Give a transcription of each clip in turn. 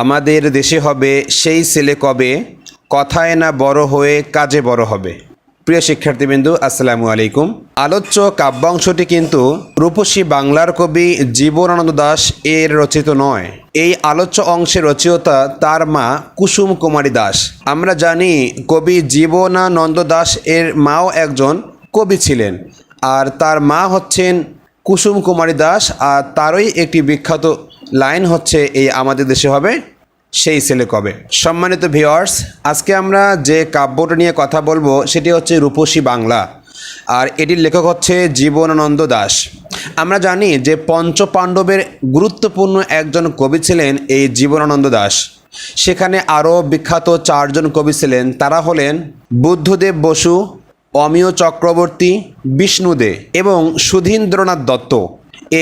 আমাদের দেশে হবে সেই ছেলে কবে, কথায় না বড় হয়ে কাজে বড় হবে। প্রিয় শিক্ষার্থীবৃন্দু, আসসালামু আলাইকুম। আলোচ্য কাব্যাংশটি কিন্তু রূপসী বাংলার কবি জীবনানন্দ দাশ এর রচিত নয়। এই আলোচ্য অংশের রচয়িতা তার মা কুসুম কুমারী দাস। আমরা জানি কবি জীবনানন্দ দাশ এর মাও একজন কবি ছিলেন, আর তার মা হচ্ছেন কুসুম কুমারী দাস। আর তারই একটি বিখ্যাত লাইন হচ্ছে এই আমাদের দেশে হবে সেই ছেলে কবে। সম্মানিত ভিউয়ার্স, আজকে আমরা যে কাব্যটা নিয়ে কথা বলবো সেটি হচ্ছে রূপসী বাংলা, আর এটির লেখক হচ্ছে জীবনানন্দ দাশ। আমরা জানি যে পঞ্চপাণ্ডবের গুরুত্বপূর্ণ একজন কবি ছিলেন এই জীবনানন্দ দাশ। সেখানে আরও বিখ্যাত চারজন কবি ছিলেন, তারা হলেন বুদ্ধদেব বসু, অমিয় চক্রবর্তী, বিষ্ণু দে এবং সুধীন্দ্রনাথ দত্ত।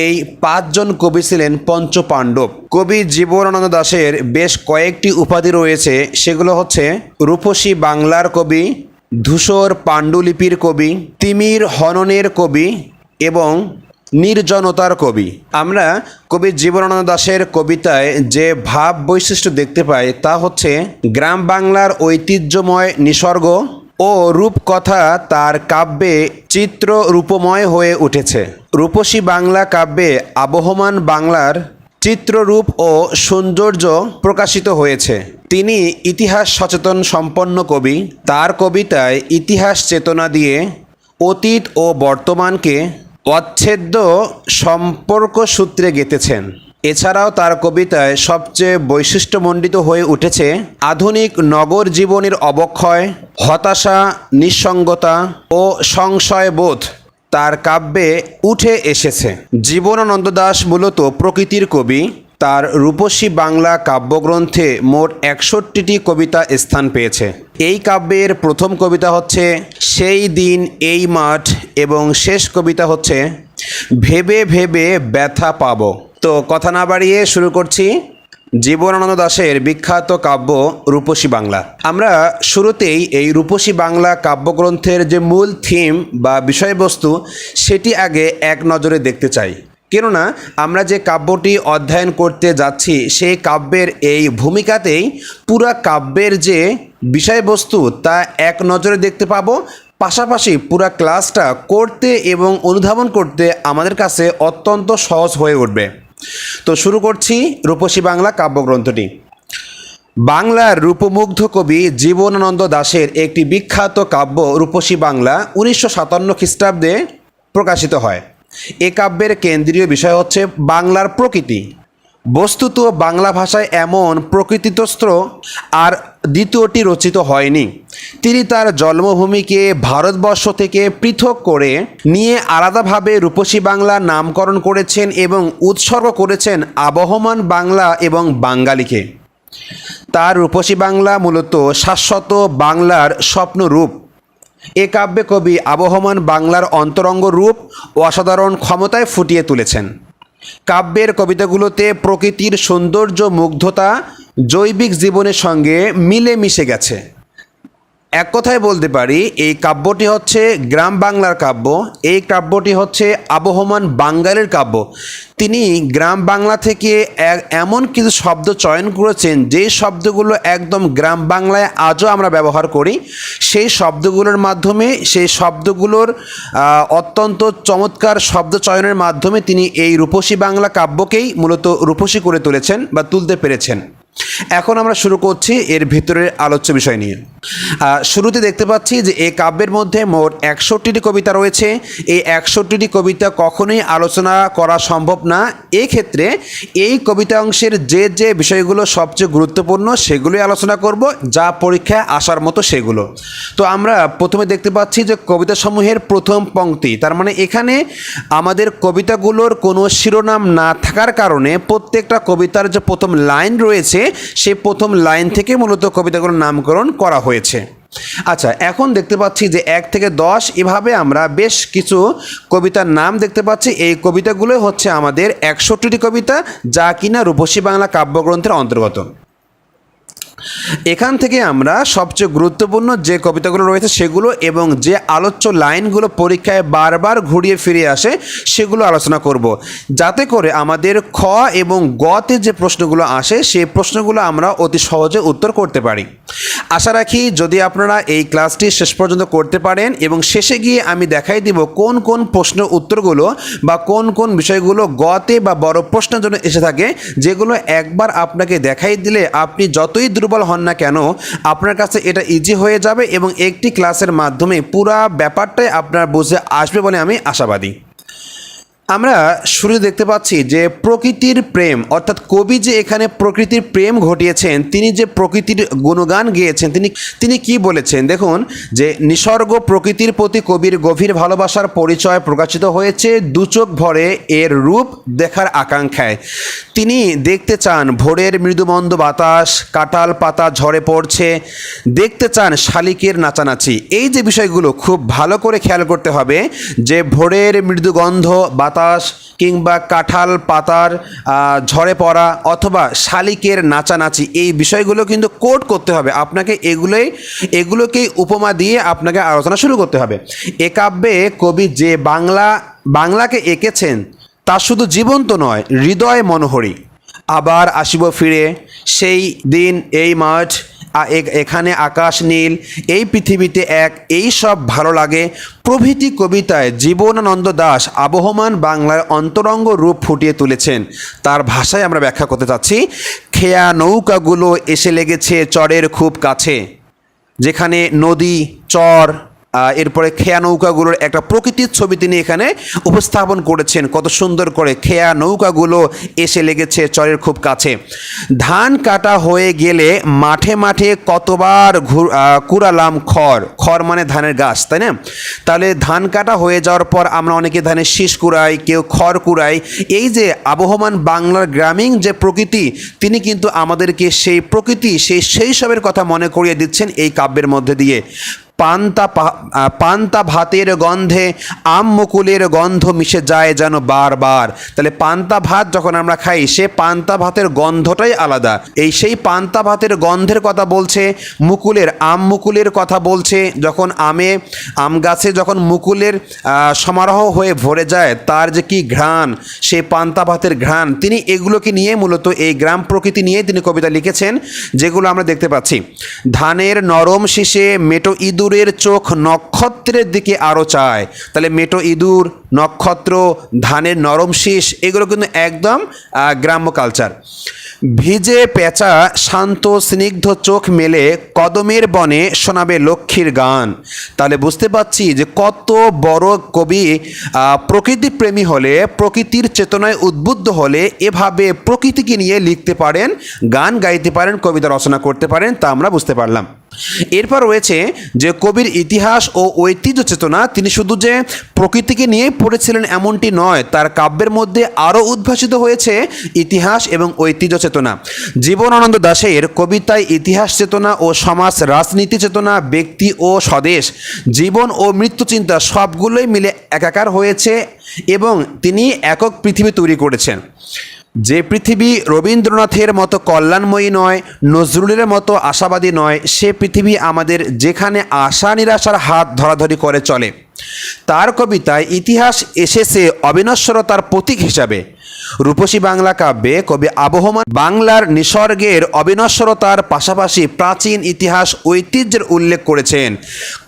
এই পাঁচজন কবি ছিলেন পঞ্চপাণ্ডব। কবি জীবনানন্দ দাশের বেশ কয়েকটি উপাধি রয়েছে, সেগুলো হচ্ছে রূপসী বাংলার কবি, ধূসর পাণ্ডুলিপির কবি, তিমির হননের কবি এবং নির্জনতার কবি। আমরা কবি জীবনানন্দ দাশের কবিতায় যে ভাব বৈশিষ্ট্য দেখতে পাই তা হচ্ছে গ্রাম বাংলার ঐতিহ্যময় নিসর্গ ও রূপকথা তার কাব্যে চিত্র রূপময় হয়ে উঠেছে। রূপসী বাংলা কাব্যে আবহমান বাংলার চিত্ররূপ ও সৌন্দর্য প্রকাশিত হয়েছে। তিনি ইতিহাস সচেতন সম্পন্ন কবি। তার কবিতায় ইতিহাস চেতনা দিয়ে অতীত ও বর্তমানকে অচ্ছেদ্য সম্পর্ক সূত্রে গেঁথেছেন। এছাড়াও তার কবিতায় সবচেয়ে বৈশিষ্ট্যমণ্ডিত হয়ে উঠেছে আধুনিক নগর জীবনের অবক্ষয়, হতাশা, নিঃসঙ্গতা ও সংশয়বোধ তার কাব্যে উঠে এসেছে। জীবনানন্দ দাশ মূলত প্রকৃতির কবি। তার রূপসী বাংলা কাব্যগ্রন্থে মোট 61টি কবিতা স্থান পেয়েছে। এই কাব্যের প্রথম কবিতা হচ্ছে সেই দিন এই মাঠ এবং শেষ কবিতা হচ্ছে ভেবে ভেবে ব্যথা পাবো। তো কথা না বাড়িয়ে শুরু করছি জীবনানন্দ দাশের বিখ্যাত কাব্য রূপসী বাংলা। আমরা শুরুতেই এই রূপসী বাংলা কাব্যগ্রন্থের যে মূল থিম বা বিষয়বস্তু সেটি আগে এক নজরে দেখতে চাই, কেননা আমরা যে কাব্যটি অধ্যয়ন করতে যাচ্ছি সেই কাব্যের এই ভূমিকাতেই পুরা কাব্যের যে বিষয়বস্তু তা এক নজরে দেখতে পাবো। পাশাপাশি পুরা ক্লাসটা করতে এবং অনুধাবন করতে আমাদের কাছে অত্যন্ত সহজ হয়ে উঠবে। তো শুরু করছি রূপসী বাংলা কাব্যগ্রন্থটি। বাংলার রূপমুগ্ধ কবি জীবনানন্দ দাশের একটি বিখ্যাত কাব্য রূপসী বাংলা 1957 খ্রিস্টাব্দে প্রকাশিত হয়। এ কাব্যের কেন্দ্রীয় বিষয় হচ্ছে বাংলার প্রকৃতি। বস্তুত বাংলা ভাষায় এমন প্রকৃতিতস্ত্র আর দ্বিতীয়টি রচিত হয়নি। তিনি তার জন্মভূমিকে ভারতবর্ষ থেকে পৃথক করে নিয়ে আলাদাভাবে রূপসী বাংলা নামকরণ করেছেন এবং উৎসর্গ করেছেন আবহমান বাংলা এবং বাঙালিকে। তার রূপসী বাংলা মূলত শাশ্বত বাংলার স্বপ্নরূপ। এ কাব্যে কবি আবহমান বাংলার অন্তরঙ্গ রূপ ও অসাধারণ ক্ষমতায় ফুটিয়ে তুলেছেন। কাব্যের কবিতাগুলোতে প্রকৃতির সৌন্দর্য মুগ্ধতা জৈবিক জীবনের সঙ্গে মিলে মিশে গেছে। এক কথায় বলতে পারি এই কাব্যটি হচ্ছে গ্রাম বাংলার কাব্য, এই কাব্যটি হচ্ছে আবহমান বাঙালির কাব্য। তিনি গ্রাম বাংলা থেকে এমন কিছু শব্দ চয়ন করেছেন যেই শব্দগুলো একদম গ্রাম বাংলায় আজও আমরা ব্যবহার করি। সেই শব্দগুলোর মাধ্যমে, সেই শব্দগুলোর অত্যন্ত চমৎকার শব্দ চয়নের মাধ্যমে তিনি এই রূপসী বাংলা কাব্যকেই মূলত রূপসী করে তুলেছেন বা তুলতে পেরেছেন। এখন আমরা শুরু করছি এর ভিতরের আলোচ্য বিষয় নিয়ে। শুরুতে দেখতে পাচ্ছি যে এই কাব্যের মধ্যে মোট 61টি কবিতা রয়েছে। এই 61টি কবিতা কখনোই আলোচনা করা সম্ভব না। এক্ষেত্রে এই কবিতা অংশের যে যে বিষয়গুলো সবচেয়ে গুরুত্বপূর্ণ সেগুলোই আলোচনা করব, যা পরীক্ষায় আসার মতো সেগুলো। তো আমরা প্রথমে দেখতে পাচ্ছি যে কবিতাসমূহের প্রথম পংক্তি, তার মানে এখানে আমাদের কবিতাগুলোর কোনো শিরোনাম না থাকার কারণে প্রত্যেকটা কবিতার যে প্রথম লাইন রয়েছে সেই প্রথম লাইন থেকে মূলত কবিতাগুলোর নামকরণ করা হয়েছে। আচ্ছা, এখন দেখতে পাচ্ছি যে 1 থেকে 10 এভাবে আমরা বেশ কিছু কবিতার নাম দেখতে পাচ্ছি। এই কবিতাগুলো হচ্ছে আমাদের 61টি কবিতা, যা কিনা রূপসী বাংলা কাব্যগ্রন্থের অন্তর্গত। এখান থেকে আমরা সবচেয়ে গুরুত্বপূর্ণ যে কবিতাগুলো রয়েছে সেগুলো এবং যে আলোচ্য লাইনগুলো পরীক্ষায় বারবার ঘুরিয়ে ফিরে আসে সেগুলো আলোচনা করব, যাতে করে আমাদের খ এবং গতে যে প্রশ্নগুলো আসে সেই প্রশ্নগুলো আমরা অতি সহজে উত্তর করতে পারি। আশা রাখি যদি আপনারা এই ক্লাসটি শেষ পর্যন্ত করতে পারেন এবং শেষে গিয়ে আমি দেখাই দিব কোন কোন প্রশ্ন উত্তরগুলো বা কোন কোন বিষয়গুলো গতে বা বড় প্রশ্নের জন্য এসে থাকে, যেগুলো একবার আপনাকে দেখাই দিলে আপনি যতই দুর্বল হন না কেন আপনার কাছে এটা ইজি হয়ে যাবে এবং একটি ক্লাসের মাধ্যমে পুরা ব্যাপারটাই আপনার বুঝে আসবে বলে আমি আশাবাদী। আমরা শুরু দেখতে পাচ্ছি যে প্রকৃতির প্রেম, অর্থাৎ কবি যে এখানে প্রকৃতির প্রেম ঘটিয়েছেন, তিনি যে প্রকৃতির গুণগান গেয়েছেন, তিনি কি বলেছেন দেখুন, যে নিসর্গ প্রকৃতির প্রতি কবির গভীর ভালোবাসার পরিচয় প্রকাশিত হয়েছে দু চোখ ভরে এর রূপ দেখার আকাঙ্ক্ষায়। তিনি দেখতে চান ভোরের মৃদুমন্দ বাতাস, কাঁঠাল পাতা ঝরে পড়ছে, দেখতে চান শালিকের নাচানাচি। এই যে বিষয়গুলো খুব ভালো করে খেয়াল করতে হবে, যে ভোরের মৃদু গন্ধ বাতাস কিংবা কাঁঠাল পাতার ঝরে পড়া অথবা শালিকের নাচানাচি, এই বিষয়গুলো কিন্তু কোট করতে হবে আপনাকে। এগুলোকেই উপমা দিয়ে আপনাকে আলোচনা শুরু করতে হবে। এ কাব্যে কবি যে বাংলাকে এঁকেছেন তা শুধু জীবন্ত নয়, হৃদয় মনোহরী। আবার আসিব ফিরে, সেই দিন এই মাঠ, এখানে আকাশ নীল, এই পৃথিবীতে এক, এই সব ভালো লাগে প্রভৃতি কবিতায় জীবনানন্দ দাশ আবহমান বাংলার অন্তরঙ্গ রূপ ফুটিয়ে তুলেছেন। তার ভাষায় আমরা ব্যাখ্যা করতে চাচ্ছি, খেয়া নৌকাগুলো এসে লেগেছে চরের খুব কাছে, যেখানে নদী, চর, এরপরে খেয়া নৌকাগুলোর একটা প্রকৃতির ছবি তিনি এখানে উপস্থাপন করেছেন কত সুন্দর করে। খেয়া নৌকাগুলো এসে লেগেছে চরের খুব কাছে, ধান কাটা হয়ে গেলে মাঠে মাঠে কতবার কুড়ালাম খড় মানে ধানের গাছ, তাই না? তাহলে ধান কাটা হয়ে যাওয়ার পর আমরা অনেকে ধানের শীষ কুড়াই, কেউ খড় কুড়াই। এই যে আবহমান বাংলার গ্রামীণ যে প্রকৃতি, তিনি কিন্তু আমাদেরকে সেই প্রকৃতি, সেই শৈশবের কথা মনে করিয়ে দিচ্ছেন এই কাব্যের মধ্যে দিয়ে। পান্তা ভাতের গন্ধে আম মুকুলের গন্ধ মিশে যায় যেন বারবার। তাহলে পান্তা ভাত যখন আমরা খাই, সে পান্তা ভাতের গন্ধটাই আলাদা। সেই পান্তা ভাতের গন্ধের কথা বলছে, আম মুকুলের কথা বলছে। যখন আম গাছে যখন মুকুলের সমারোহ হয়ে ভরে যায়, তার যে কি ঘ্রাণ, সেই পান্তা ভাতের ঘ্রাণ, তিনি এগুলোকে নিয়ে মূলত এই গ্রাম প্রকৃতি নিয়ে তিনি কবিতা লিখেছেন, যেগুলো আমরা দেখতে পাচ্ছি। ধানের নরম শীষে মেটো ইঁদুরের চোখ নক্ষত্রের দিকে আরও চায়। তাহলে মেটো ইঁদুর, নক্ষত্র, ধানের নরম শীষ, এগুলো কিন্তু একদম গ্রাম্য কালচার। ভিজে পেঁচা শান্ত স্নিগ্ধ চোখ মেলে কদমের বনে শোনাবে লক্ষ্মীর গান। তাহলে বুঝতে পারছি যে কত বড় কবি প্রকৃতিপ্রেমী হলে, প্রকৃতির চেতনায় উদ্বুদ্ধ হলে এভাবে প্রকৃতিকে নিয়ে লিখতে পারেন, গান গাইতে পারেন, কবিতা রচনা করতে পারেন, তা আমরা বুঝতে পারলাম। এরপর রয়েছে যে কবির ইতিহাস ও ঐতিহ্য চেতনা। তিনি শুধু যে প্রকৃতিকে নিয়েই পড়েছিলেন এমনটি নয়, তার কাব্যের মধ্যে আরও উদ্ভাসিত হয়েছে ইতিহাস এবং ঐতিহ্য চেতনা। জীবনানন্দ দাশের কবিতায় ইতিহাস চেতনা ও সমাজ রাজনীতি চেতনা, ব্যক্তি ও স্বদেশ, জীবন ও মৃত্যু চিন্তা সবগুলোই মিলে একাকার হয়েছে এবং তিনি একক পৃথিবী তৈরি করেছেন। যে পৃথিবী রবীন্দ্রনাথের মতো কল্যাণময়ী নয়, নজরুলের মতো আশাবাদী নয়, সে পৃথিবী আমাদের যেখানে আশা নিরাশার হাত ধরাধরি করে চলে। তার কবিতায় ইতিহাস এসেছে অবিনশ্বরতার প্রতীক হিসাবে। রূপসী বাংলা কাব্যে কবি আবহমান বাংলার নিসর্গের অবিনশ্বরতার পাশাপাশি প্রাচীন ইতিহাস ঐতিহ্যের উল্লেখ করেছেন।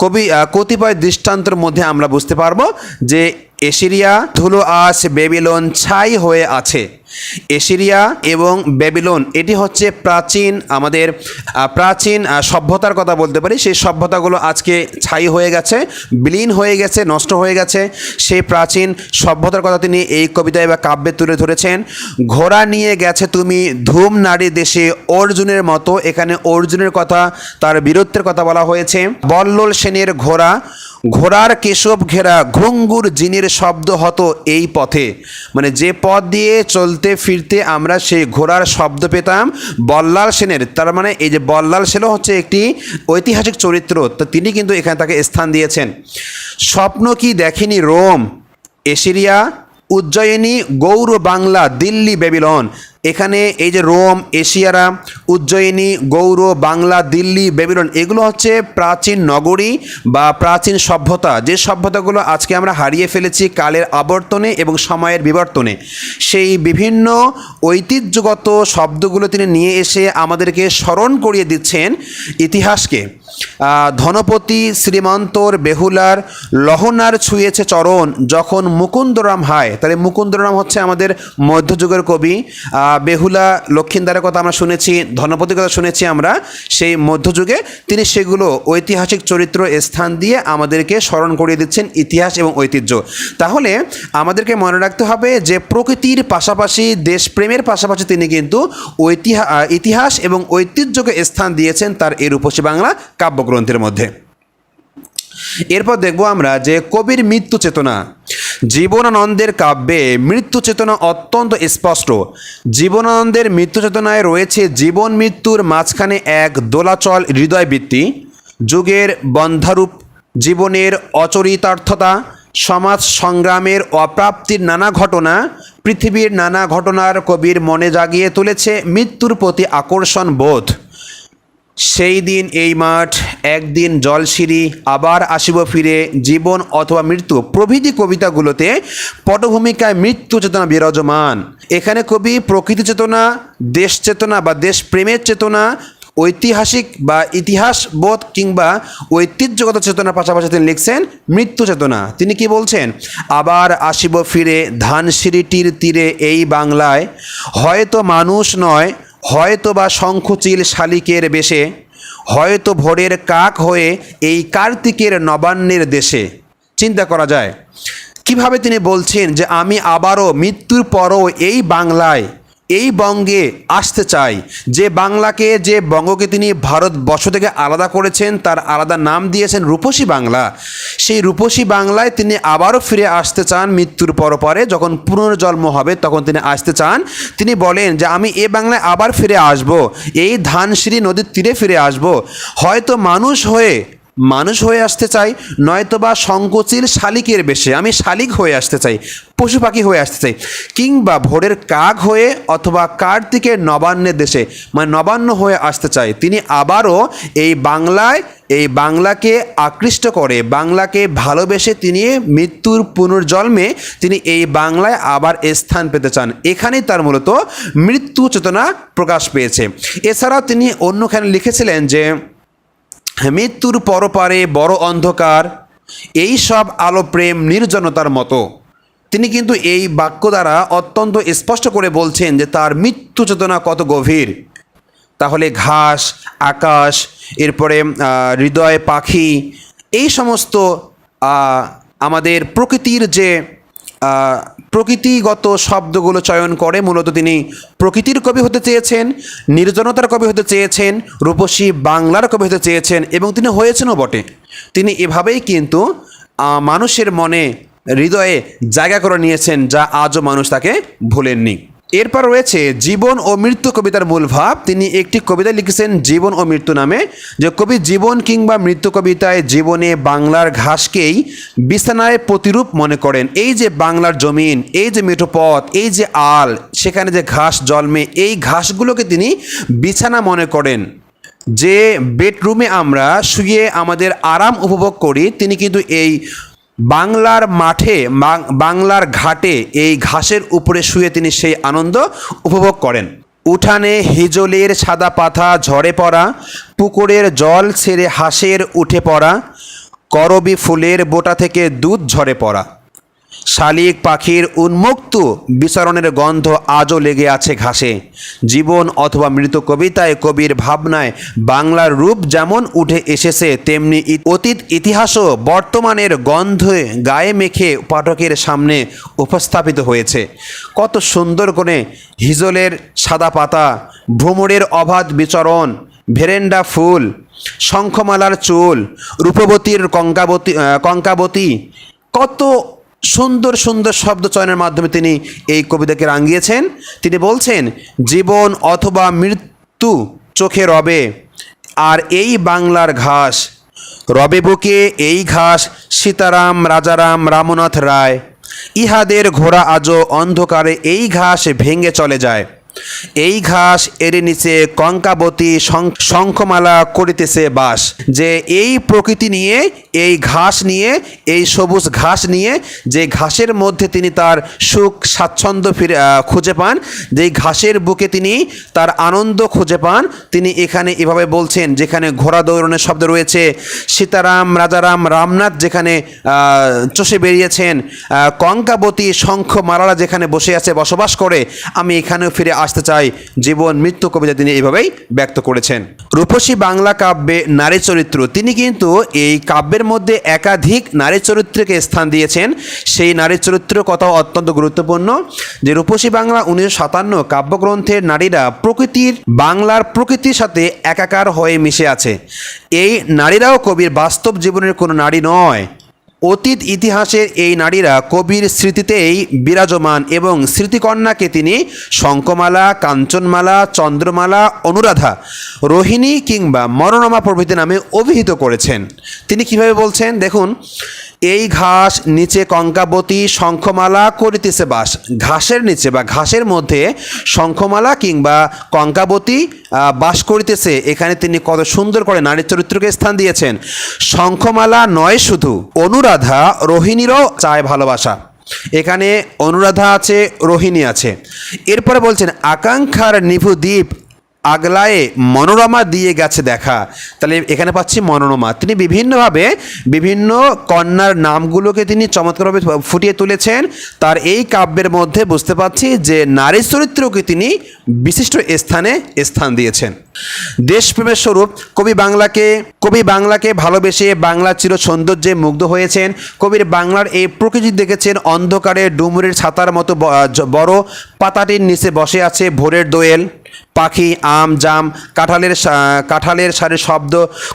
কবি কতিপয় দৃষ্টান্তের মধ্যে আমরা বুঝতে পারবো যে এশিরিয়া, ধুলো আজ বেবিলন ছাই হয়ে আছে। এশিরিয়া এবং বেবিলন এটি হচ্ছে আমাদের প্রাচীন সভ্যতার কথা বলতে পারি। সেই সভ্যতাগুলো আজকে ছাই হয়ে গেছে, বিলীন হয়ে গেছে, নষ্ট হয়ে গেছে। সেই প্রাচীন সভ্যতার কথা তিনি এই কবিতায় বা কাব্যে তুলে ধরেছেন। ঘোড়া নিয়ে গেছে তুমি ধুম নারী দেশে অর্জুনের মতো, এখানে অর্জুনের কথা, তার বীরত্বের কথা বলা হয়েছে। বল্লল সেনের ঘোড়ার কেশব ঘেরা ঘুঙ্গুর জিনের শব্দ হতো এই পথে, মানে যে পথ দিয়ে চলতে ফিরতে আমরা সেই ঘোড়ার শব্দ পেতাম বল্লাল সেনের। তার মানে এই যে বল্লাল সেনও হচ্ছে একটি ঐতিহাসিক চরিত্র, তো তিনি কিন্তু এখানে তাকে স্থান দিয়েছেন। স্বপ্ন কি দেখেনি রোম, এশিরিয়া, উজ্জয়িনী, গৌর বাংলা, দিল্লি, বেবিলন, এখানে এই যে রোম, এশিয়ারা, উজ্জয়িনী, গৌড়, বাংলা, দিল্লি, বেবিলন, এগুলো হচ্ছে প্রাচীন নগরী বা প্রাচীন সভ্যতা, যে সভ্যতাগুলো আজকে আমরা হারিয়ে ফেলেছি কালের আবর্তনে এবং সময়ের বিবর্তনে। সেই বিভিন্ন ঐতিহ্যগত শব্দগুলো তিনি নিয়ে এসে আমাদেরকে স্মরণ করিয়ে দিচ্ছেন ইতিহাসকে। ধনপতি শ্রীমন্তর বেহুলার লহনার ছুঁয়েছে চরণ, যখন মুকুন্দরাম হায়। তাহলে মুকুন্দরাম হচ্ছে আমাদের মধ্যযুগের কবি। বেহুলা লক্ষিন্দারের কথা আমরা শুনেছি, ধনপতির কথা শুনেছি আমরা সেই মধ্যযুগে। তিনি সেগুলো ঐতিহাসিক চরিত্র স্থান দিয়ে আমাদেরকে স্মরণ করিয়ে দিচ্ছেন ইতিহাস এবং ঐতিহ্য। তাহলে আমাদেরকে মনে রাখতে হবে যে প্রকৃতির পাশাপাশি দেশপ্রেমের পাশাপাশি তিনি কিন্তু ইতিহাস এবং ঐতিহ্যকে স্থান দিয়েছেন তার এই রূপসী বাংলা কাব্যগ্রন্থের মধ্যে। এরপর দেখব আমরা যে কবির মৃত্যু চেতনা। জীবনানন্দের কাব্যে মৃত্যু চেতনা অত্যন্ত স্পষ্ট। জীবনানন্দের মৃত্যু চেতনায় রয়েছে জীবন মৃত্যুর মাঝখানে এক দোলাচল হৃদয়বৃত্তি, যুগের বন্ধারূপ, জীবনের অচরিতার্থতা, সমাজ সংগ্রামের অপ্রাপ্তির নানা ঘটনা, পৃথিবীর নানা ঘটনার কবির মনে জাগিয়ে তুলেছে মৃত্যুর প্রতি আকর্ষণ বোধ। সেই দিন এই মাঠ, একদিন জলসিঁড়ি, আবার আসিব ফিরে, জীবন অথবা মৃত্যু প্রভৃতি কবিতাগুলোতে পটভূমিকায় মৃত্যু চেতনা বিরাজমান। এখানে কবি প্রকৃতি চেতনা, দেশ চেতনা বা দেশপ্রেমের চেতনা, ঐতিহাসিক বা ইতিহাস বোধ কিংবা ঐতিহ্যগত চেতনার পাশাপাশি তিনি লিখছেন মৃত্যু চেতনা। তিনি কি বলছেন? আবার আসিব ফিরে ধানসিঁড়িটির তীরে এই বাংলায়, হয়তো মানুষ নয়, হয়তো বা শঙ্খচিল শালিকের বেশে, হয়তো ভোরের কাক হয়ে এই কার্তিকের নবান্নের দেশে। চিন্তা করা যায় কিভাবে তিনি বলছেন যে আমি আবারও মৃত্যুর পরও এই বাংলায়, এই বঙ্গে আসতে চাই। যে বাংলাকে, যে বঙ্গকে তিনি ভারতবর্ষ থেকে আলাদা করেছেন, তার আলাদা নাম দিয়েছেন রূপসী বাংলা। সেই রূপসী বাংলায় তিনি আবারও ফিরে আসতে চান মৃত্যুর পরে, যখন পুনর্জন্ম হবে তখন তিনি আসতে চান। তিনি বলেন যে আমি এ বাংলায় আবার ফিরে আসব, এই ধানসিঁড়ি নদীর তীরে ফিরে আসব, হয়তো মানুষ হয়ে আসতে চাই, নয়তোবা শঙ্খচিল শালিকের বেশে, আমি শালিক হয়ে আসতে চাই, পশু পাখি হয়ে আসতে চাই, কিংবা ভোরের কাক হয়ে অথবা কার্তিকের নবান্নের দেশে, মানে নবান্ন হয়ে আসতে চাই। তিনি আবারও এই বাংলাকে আকৃষ্ট করে, বাংলাকে ভালোবেসে তিনি মৃত্যুর পুনর্জন্মে তিনি এই বাংলায় আবার স্থান পেতে চান। এখানেই তার মূলত মৃত্যু চেতনা প্রকাশ পেয়েছে। এছাড়াও তিনি অন্যখানে লিখেছিলেন যে মৃত্যুর পরপারে বড় অন্ধকার, এই সব আলো প্রেম নির্জনতার মতো। তিনি কিন্তু এই বাক্য দ্বারা অত্যন্ত স্পষ্ট করে বলছেন যে তার মৃত্যু চেতনা কত গভীর। তাহলে ঘাস, আকাশ, এরপরে হৃদয়, পাখি, এই সমস্ত আমাদের প্রকৃতির যে প্রকৃতিগত শব্দগুলো চয়ন করে মূলত তিনি প্রকৃতির কবি হতে চেয়েছেন, নির্জনতার কবি হতে চেয়েছেন, রূপসী বাংলার কবি হতে চেয়েছেন, এবং তিনি হয়েছেনও বটে। তিনি এভাবেই কিন্তু মানুষের মনে, হৃদয়ে জায়গা করে নিয়েছেন, যা আজও মানুষ তাকে ভোলেননি। এরপর রয়েছে জীবন ও মৃত্যু কবিতার মূল ভাব। তিনি একটি কবিতা লিখেছেন জীবন ও মৃত্যু নামে, যে কবি জীবন কিংবা মৃত্যু কবিতায় জীবনে বাংলার ঘাসকেই বিছানায় প্রতিরূপ মনে করেন। এই যে বাংলার জমিন, এই যে মেঠো পথ, এই যে আল, সেখানে যে ঘাস জন্মে, এই ঘাসগুলোকে তিনি বিছানা মনে করেন। যে বেডরুমে আমরা শুয়ে আমাদের আরাম উপভোগ করি, তিনি কিন্তু এই বাংলার মাঠে, বাংলার ঘাটে এই ঘাসের উপরে শুয়ে তিনি সেই আনন্দ উপভোগ করেন। উঠানে হিজলের সাদা পাতা ঝরে পড়া, পুকুরের জল ছেড়ে হাঁসের উঠে পড়া, করবি ফুলের বোটা থেকে দুধ ঝরে পড়া, শালিক পাখির উন্মুক্ত বিচরণের গন্ধ আজও লেগে আছে ঘাসে। জীবন অথবা মৃত কবিতায় কবির ভাবনায় বাংলার রূপ যেমন উঠে এসেছে, তেমনি অতীত ইতিহাসও বর্তমানের গন্ধে গায়ে মেখে পাঠকের সামনে উপস্থাপিত হয়েছে। কত সুন্দর করে হিজলের সাদা পাতা, ভ্রমরের অবাধ বিচরণ, ভেরেন্ডা ফুল, শঙ্খমালার চুল, রূপবতীর কঙ্কাবতী, কত সুন্দর সুন্দর শব্দ চয়নের মাধ্যমে তিনি এই কবিতাকে রাঙিয়েছেন। তিনি বলছেন জীবন অথবা মৃত্যু চোখে রবে, আর এই বাংলার ঘাস রবে বুকে, এই ঘাস সীতারাম, রাজারাম, রামনাথ রায়, ইহাদের ঘোড়া আজও অন্ধকারে এই ঘাস ভেঙে চলে যায়। এই ঘাস এর নিচে কঙ্কাবতী শঙ্খমালা করিতেছে বাস। যে এই প্রকৃতি নিয়ে, এই ঘাস নিয়ে, এই সবুজ ঘাস নিয়ে, যে ঘাসের মধ্যে তিনি তার সুখ স্বাচ্ছন্দ্য খুঁজে পান, যেই ঘাসের বুকে তিনি তার আনন্দ খুঁজে পান, তিনি এখানে এভাবে বলছেন, যেখানে ঘোড়া দৌড়ানোর শব্দ রয়েছে, সীতারাম রাজারাম রামনাথ যেখানে চষে বেরিয়েছেন, কঙ্কাবতী শঙ্খমালারা যেখানে বসে আছে, বসবাস করে, আমি এখানেও ফিরে আসতে চাই। জীবন মৃত্যু কবিতা তিনি এইভাবেই ব্যক্ত করেছেন। রূপসী বাংলা কাব্যে নারী চরিত্র, তিনি কিন্তু এই কাব্যের মধ্যে একাধিক নারী চরিত্রকে স্থান দিয়েছেন। সেই নারী চরিত্র কথাও অত্যন্ত গুরুত্বপূর্ণ। যে রূপসী বাংলা 1957 কাব্যগ্রন্থের নারীরা বাংলার প্রকৃতির সাথে একাকার হয়ে মিশে আছে। এই নারীরাও কবির বাস্তব জীবনের কোনো নারী নয়, অতীত ইতিহাসের এই নারীরা কবির স্মৃতিতেই বিরাজমান এবং স্মৃতিকন্যাকে তিনি শঙ্খমালা, কাঞ্চনমালা, চন্দ্রমালা, অনুরাধা, রোহিণী কিংবা মনোরমা প্রভৃতি নামে অভিহিত করেছেন। তিনি কিভাবে বলছেন দেখুন, এই ঘাস নিচে কঙ্কাবতী শঙ্খমালা করিতেছে বাস। ঘাসের নিচে বা ঘাসের মধ্যে শঙ্খমালা কিংবা কঙ্কাবতী বাস করিতেছে। এখানে তিনি কত সুন্দর করে নারীর চরিত্রকে স্থান দিয়েছেন। শঙ্খমালা নয় শুধু, অনুরাধা রোহিণীরও চায় ভালোবাসা। এখানে অনুরাধা আছে, রোহিণী আছে। এরপরে বলছেন আকাঙ্ক্ষার নিভু দ্বীপ আগলায়ে মনোরমা দিয়ে গেছে দেখা। তাহলে এখানে পাচ্ছি মনোরমা। তিনি বিভিন্নভাবে বিভিন্ন কন্যার নামগুলোকে তিনি চমৎকারভাবে ফুটিয়ে তুলেছেন। তার এই কাব্যের মধ্যে বুঝতে পাচ্ছি যে নারী চরিত্রকে তিনি বিশিষ্ট স্থান দিয়েছেন। দেশপ্রেমের স্বরূপ কবি বাংলাকে ভালোবেসে বাংলার চির সৌন্দর্যে মুগ্ধ হয়েছেন। কবির বাংলার এই প্রকৃতি দেখেছেন অন্ধকারে ডুমুরের ছাতার মতো বড় পাতাটির নিচে বসে আছে ভোরের দোয়েল, পাখি, আম, জাম, কাঁঠালের সারি শব্দ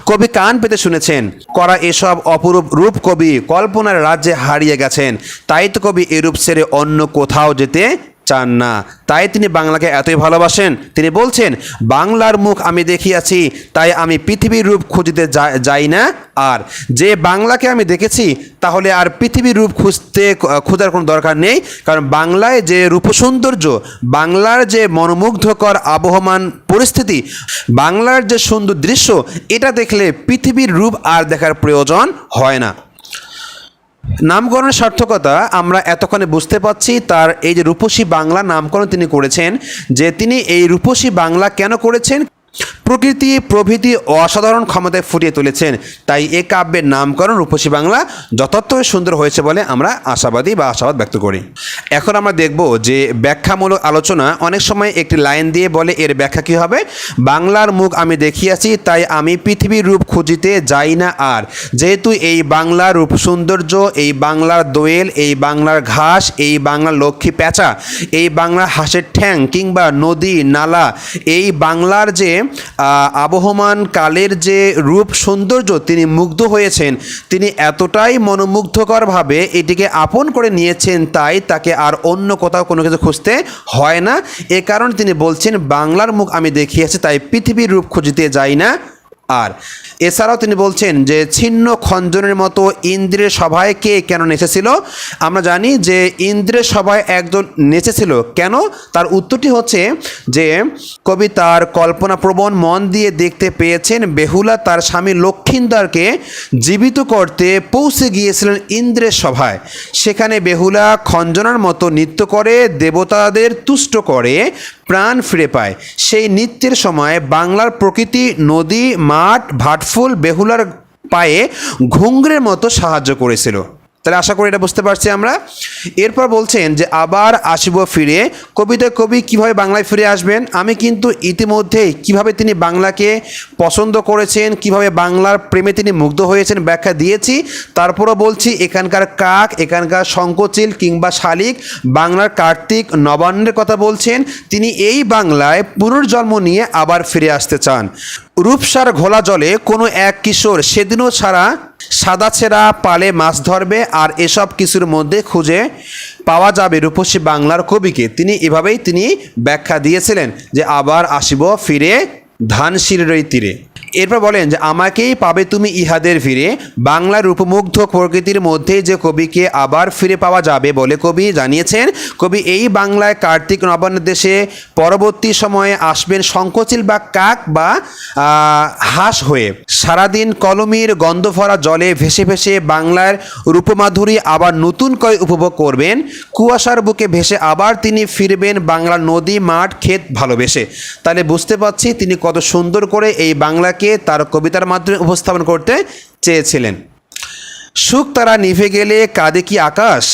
কবি কান পেতে শুনেছেন। করা এসব অপরূপ রূপ কবি কল্পনার রাজ্যে হারিয়ে গেছেন। তাই তো কবি এরূপ ছেড়ে অন্য কোথাও যেতে চান না। তাই তিনি বাংলাকে এতই ভালোবাসেন। তিনি বলছেন, বাংলার মুখ আমি দেখিয়াছি, তাই আমি পৃথিবীর রূপ খুঁজিতে যাই না আর। যে বাংলাকে আমি দেখেছি, তাহলে আর পৃথিবীর রূপ খোঁজার কোনো দরকার নেই। কারণ বাংলায় যে রূপসৌন্দর্য, বাংলার যে মনোমুগ্ধকর আবহমান পরিস্থিতি, বাংলার যে সুন্দর দৃশ্য, এটা দেখলে পৃথিবীর রূপ আর দেখার প্রয়োজন হয় না। নামকরণের সার্থকতা আমরা এতক্ষণে বুঝতে পারছি। তার এই যে রূপসী বাংলা নামকরণ তিনি করেছেন, যে তিনি এই রূপসী বাংলা কেন করেছেন, প্রকৃতি প্রভৃতি অসাধারণ ক্ষমতায় ফুটিয়ে তুলেছেন। তাই এ কাব্যের নামকরণ রূপসী বাংলা যথার্থই সুন্দর হয়েছে বলে আমরা আশাবাদ ব্যক্ত করি। এখন আমরা দেখব যে ব্যাখ্যামূলক আলোচনা। অনেক সময় একটি লাইন দিয়ে বলে এর ব্যাখ্যা কী হবে। বাংলার মুখ আমি দেখিয়াছি, তাই আমি পৃথিবীর রূপ খুঁজিতে যাই না আর। যেহেতু এই বাংলার রূপ সৌন্দর্য, এই বাংলার দোয়েল, এই বাংলার ঘাস, এই বাংলার লক্ষ্মী পেঁচা, এই বাংলার হাঁসের ঠ্যাং কিংবা নদী নালা, এই বাংলার যে আবহমান কালের যে রূপ সৌন্দর্য তিনি মুগ্ধ হয়েছেন, তিনি এতটাই মনোমুগ্ধকরভাবে এটিকে আপন করে নিয়েছেন, তাই তাকে আর অন্য কোথাও কোনো কিছু খুঁজতে হয় না। এ কারণে তিনি বলছেন, বাংলার মুখ আমি দেখিয়েছি, তাই পৃথিবীর রূপ খুঁজিতে যাই না আর। এছাড়াও তিনি বলছেন যে ছিন্ন খঞ্জনের মতো ইন্দ্রের সভায় কে কেন নেচেছিল। আমরা জানি যে ইন্দ্রের সভায় একজন নেচেছিল কেন, তার উত্তরটি হচ্ছে যে কবি তার কল্পনাপ্রবণ মন দিয়ে দেখতে পেয়েছেন বেহুলা তার স্বামী লক্ষিন্দরকে জীবিত করতে পৌঁছে গিয়েছিলেন ইন্দ্রের সভায়। সেখানে বেহুলা খঞ্জনার মতো নৃত্য করে দেবতাদের তুষ্ট করে প্রাণ ফিরে পায়। সেই নৃত্যের সময় বাংলার প্রকৃতি, নদী, মাঠ, ভাটফুল বেহুলার পায়ে ঘুঙুরের মতো সাহায্য করেছিল। তাহলে আশা করি এটা বুঝতে পারছি আমরা। এরপর বলছেন যে আবার আসিব ফিরে। কবি কিভাবে বাংলায় ফিরে আসবেন, আমি কিন্তু ইতিমধ্যেই কিভাবে তিনি বাংলাকে পছন্দ করেছেন, কিভাবে বাংলার প্রেমে তিনি মুগ্ধ হয়েছেন ব্যাখ্যা দিয়েছি। তারপরও বলছি এখানকার কাক, এখানকার শঙ্খচিল কিংবা শালিক, বাংলার কার্তিক নবান্নের কথা বলছেন। তিনি এই বাংলায় পুনর্জন্ম নিয়ে আবার ফিরে আসতে চান। রূপসার ঘোলা জলে কোনো এক কিশোর সেদিনও সাদা ছেঁড়া পালে মাছ ধরবে, আর এসব কিছুর মধ্যে খুঁজে পাওয়া যাবে রূপসী বাংলার কবিকে। তিনি এভাবেই তিনি ব্যাখ্যা দিয়েছিলেন যে আবার আসিব ফিরে ধানশিরির তীরে। এরপর বলেন যে আমাকেই পাবে তুমি ইহাদের ফিরে, বাংলার রূপমুগ্ধ প্রকৃতির মধ্যে যে কবিকে আবার ফিরে পাওয়া যাবে বলে কবি জানিয়েছেন। কবি এই বাংলায় কার্তিক নবান্নের দেশে পরবর্তী সময়ে আসবেন শঙ্খচিল বা কাক বা হাঁস হয়ে। সারাদিন কলমির গন্ধ ভরা জলে ভেসে ভেসে বাংলার রূপমাধুরী আবার নতুন করে উপভোগ করবেন। কুয়াশার বুকে ভেসে আবার তিনি ফিরবেন বাংলার নদী মাঠ ক্ষেত ভালোবেসে। তাহলে বুঝতে পারছি তিনি কত সুন্দর করে এই বাংলাকে তার কবিতার মাধ্যমে উপস্থাপন করতে চেয়েছিলেন। সুখ তারা নিভে গেলে কাঁদে কি আকাশ,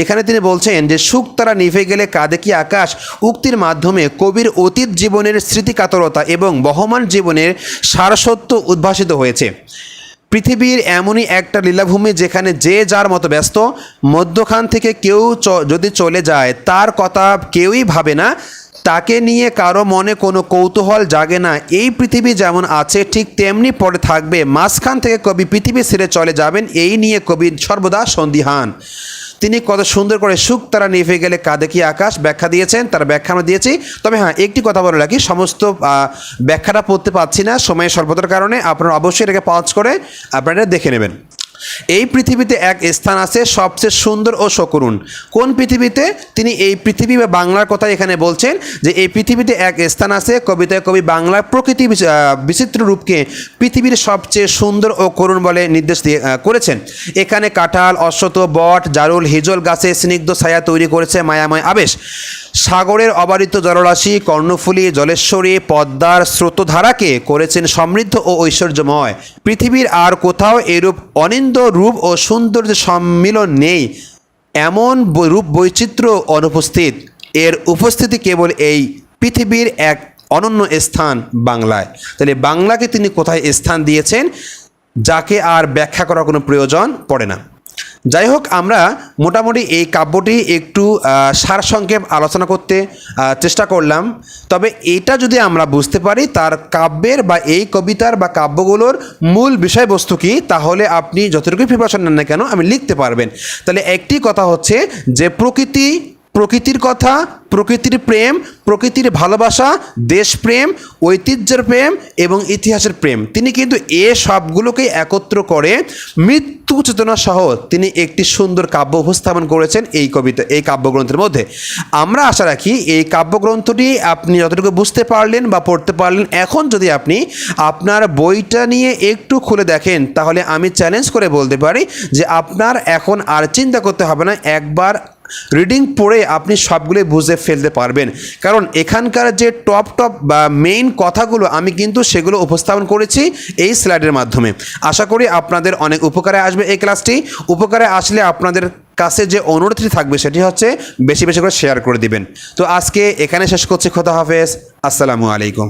এখানে তিনি বলছেন যে সুখ তারা নিভে গেলে কাঁদে কি আকাশ উক্তির মাধ্যমে কবির অতীত জীবনের স্মৃতিকাতরতা এবং বহমান জীবনের সারসত্য উদ্ভাসিত হয়েছে। পৃথিবীর এমনই একটা লীলাভূমি যেখানে যে যার মতো ব্যস্ত, মধ্যখান থেকে কেউ যদি চলে যায় তার কথা কেউই ভাবে না, তাকে নিয়ে কারো মনে কোনো কৌতূহল জাগে না। এই পৃথিবী যেমন আছে ঠিক তেমনি পড়ে থাকবে, মাঝখান থেকে কবি পৃথিবী ছেড়ে চলে যাবেন, এই নিয়ে কবি সর্বদা সন্দিহান। তিনি কত সুন্দর করে সুখ তারা নিভে গেলে কাঁদে কি আকাশ ব্যাখ্যা দিয়েছেন, তার ব্যাখ্যা আমরা দিয়েছি। তবে হ্যাঁ, একটি কথা বলে রাখি, সমস্ত ব্যাখ্যাটা পড়তে পারছি না সময়ের স্বল্পতার কারণে, আপনারা অবশ্যই এটাকে পজ করে আপনারা দেখে নেবেন। এই পৃথিবীতে এক স্থান আছে সবচেয়ে সুন্দর ও সকরুণ। কোন পৃথিবীতে? তিনি এই পৃথিবী বা বাংলার কথা এখানে বলছেন যে এই পৃথিবীতে এক স্থান আছে। কবিতায় কবি বাংলার প্রকৃতি বিচিত্র রূপকে পৃথিবীর সবচেয়ে সুন্দর ও করুণ বলে নির্দেশ দিয়ে করেছেন। এখানে কাঁঠাল, অশ্বত, বট, জারুল, হিজল গাছে স্নিগ্ধ ছায়া তৈরি করেছে মায়াময় আবেশ। সাগরের অবারিত জলরাশি, কর্ণফুলী, জলেশ্বরী, পদ্মার স্রোতধারাকে করেছেন সমৃদ্ধ ও ঐশ্বর্যময়। পৃথিবীর আর কোথাও এরূপ অনিন্দ রূপ ও সৌন্দর্যের সম্মিলন নেই, এমন রূপ বৈচিত্র্য অনুপস্থিত। এর উপস্থিতি কেবল এই পৃথিবীর এক অনন্য স্থান বাংলায়। তাহলে বাংলাকে তিনি কোথায় স্থান দিয়েছেন যাকে আর ব্যাখ্যা করার কোনো প্রয়োজন পড়ে না। যাই হোক, আমরা মোটামুটি এই কাব্যটি একটু সারসংক্ষেপ আলোচনা করতে চেষ্টা করলাম। তবে এটা যদি আমরা বুঝতে পারি তার কাব্যের বা এই কবিতার বা কাব্যগুলোর মূল বিষয়বস্তু কী, তাহলে আপনি যতটুকুই প্রিপারেশন নেন না কেন আপনি লিখতে পারবেন। তাহলে একটি কথা হচ্ছে যে প্রকৃতির কথা, প্রকৃতির প্রেম, প্রকৃতির ভালোবাসা, দেশপ্রেম, ঐতিহ্যের প্রেম এবং ইতিহাসের প্রেম, তিনি কিন্তু এ সবগুলোকে একত্র করে মৃত্যু চেতনা সহ তিনি একটি সুন্দর কাব্য উপস্থাপন করেছেন এই কাব্যগ্রন্থের মধ্যে। আমরা আশা রাখি এই কাব্যগ্রন্থটি আপনি যতটুকু বুঝতে পারলেন বা পড়তে পারলেন। এখন যদি আপনি আপনার বইটা নিয়ে একটু খুলে দেখেন তাহলে আমি চ্যালেঞ্জ করে বলতে পারি যে আপনার এখন আর চিন্তা করতে হবে না, একবার রিডিং পড়ে আপনি সবগুলোই বুঝে ফেলতে পারবেন। কারণ এখানকার যে টপ বা মেইন কথাগুলো আমি কিন্তু সেগুলো উপস্থাপন করেছি এই স্লাইডের মাধ্যমে। আশা করি আপনাদের অনেক উপকারে আসবে এই ক্লাসটি। উপকারে আসলে আপনাদের কাছে যে অনুরোধটি থাকবে সেটি হচ্ছে বেশি বেশি করে শেয়ার করে দিবেন। তো আজকে এখানে শেষ করছি। খোদা হাফেজ, আসসালামু আলাইকুম।